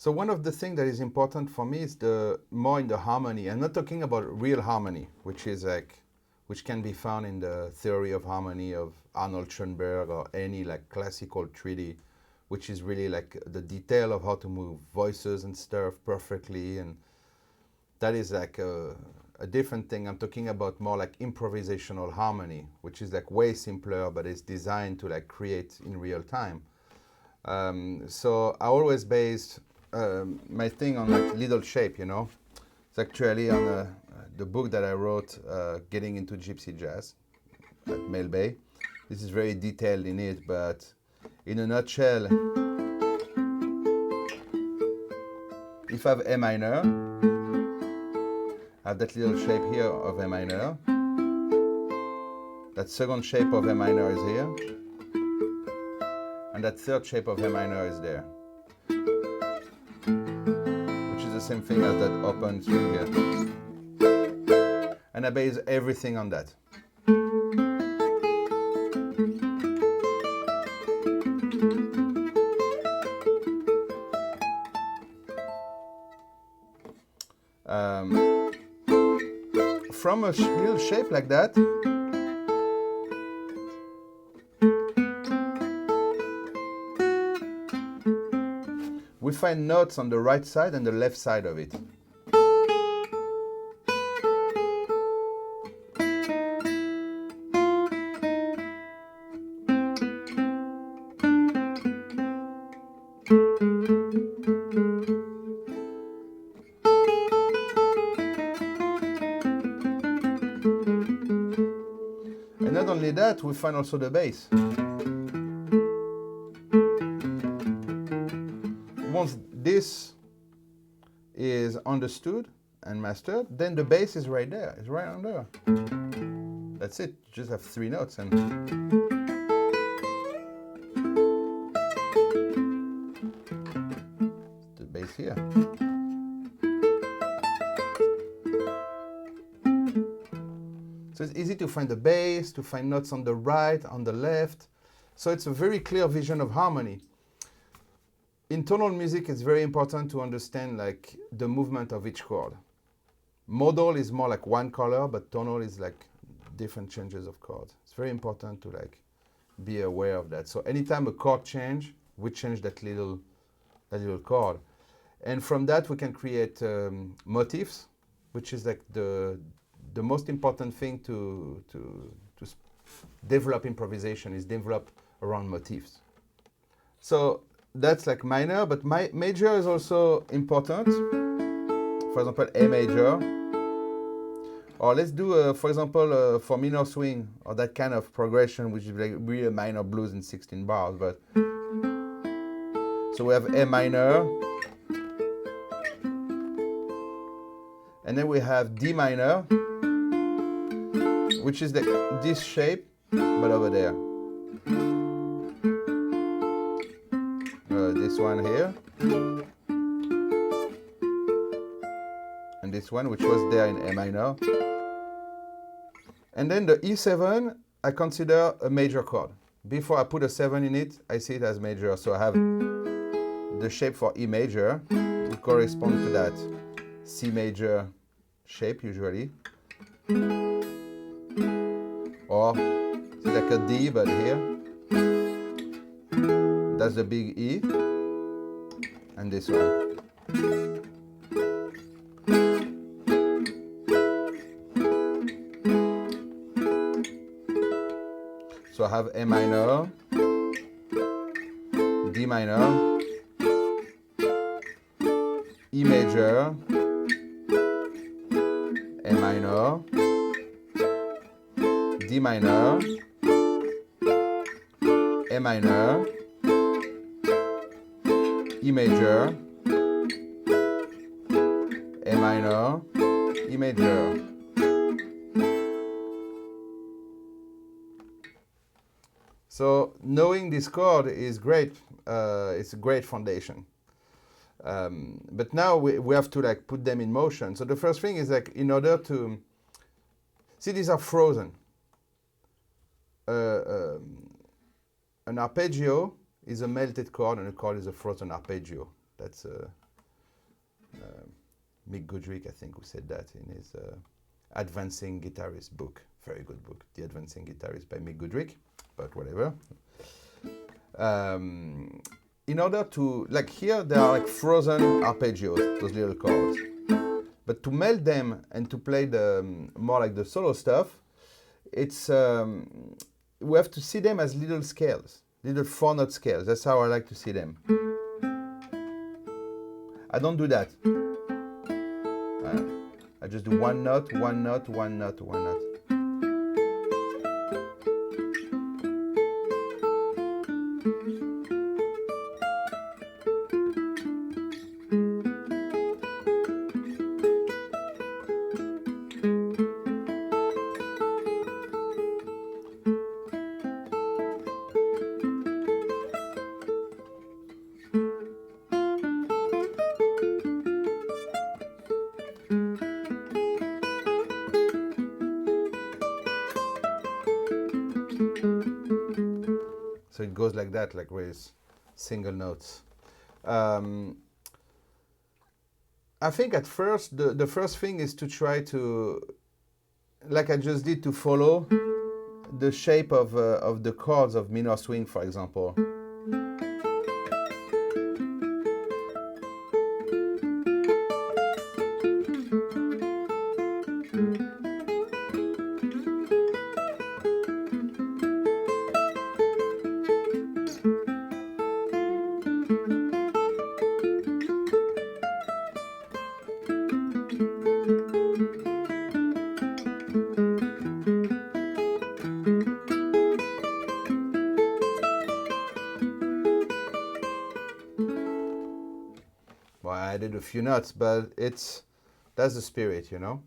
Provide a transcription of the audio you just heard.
So one of the things that is important for me is the more in the harmony. I'm not talking about real harmony, which can be found in the theory of harmony of Arnold Schoenberg or any like classical treaty, which is really like the detail of how to move voices and stuff perfectly, and that is like a different thing. I'm talking about more like improvisational harmony, which is like way simpler, but it's designed to like create in real time. So I always based my thing on like little shape, you know. It's actually on the book that I wrote, Getting into Gypsy Jazz at Mel Bay. This is very detailed in it, but in a nutshell, if I have A minor, I have that little shape here of A minor. That second shape of A minor is here. And that third shape of A minor is there. Which is the same thing as that open string here. And I base everything on that. From a little shape like that, we find notes on the right side and the left side of it. And not only that, we find also the bass. Once this is understood and mastered, then the bass is right there. It's right under. That's it. You just have 3 notes and the bass here. So it's easy to find the bass, to find notes on the right, on the left. So it's a very clear vision of harmony. In tonal music, it's very important to understand like the movement of each chord. Modal is more like one color, but tonal is like different changes of chords. It's very important to like be aware of that. So anytime a chord change, we change that little chord. And from that, we can create motifs, which is like the most important thing to develop improvisation is develop around motifs. So that's like minor, but major is also important. For example, A major. Or let's do, for example, for minor swing, or that kind of progression, which is like really a minor blues in 16 bars. But so we have A minor, and then we have D minor, which is this shape, but over there. This one here, and this one, which was there in A minor. And then the E7, I consider a major chord. Before I put a 7 in it, I see it as major. So I have the shape for E major, will correspond to that C major shape usually. Or it's like a D, but here. That's the big E. And this one. So I have A minor, D minor, E major, A minor, D minor, A minor, E major, A minor, E major. So knowing this chord is great. It's a great foundation. But now we have to like put them in motion. So the first thing is like in order to see, these are frozen. An arpeggio is a melted chord, and a chord is a frozen arpeggio. That's Mick Goodrick, I think, who said that in his Advancing Guitarist book. Very good book, The Advancing Guitarist by Mick Goodrick, but whatever. In order to, like here, there are like frozen arpeggios, those little chords. But to meld them and to play the more like the solo stuff, it's we have to see them as little scales, little 4-note scales. That's how I like to see them. I don't do that. I just do 1 note, 1 note, 1 note, 1 note. So it goes like that, like with single notes. I think at first, the first thing is to try to, like I just did, to follow the shape of the chords of minor swing, for example. Well, I added a few notes, but that's the spirit, you know.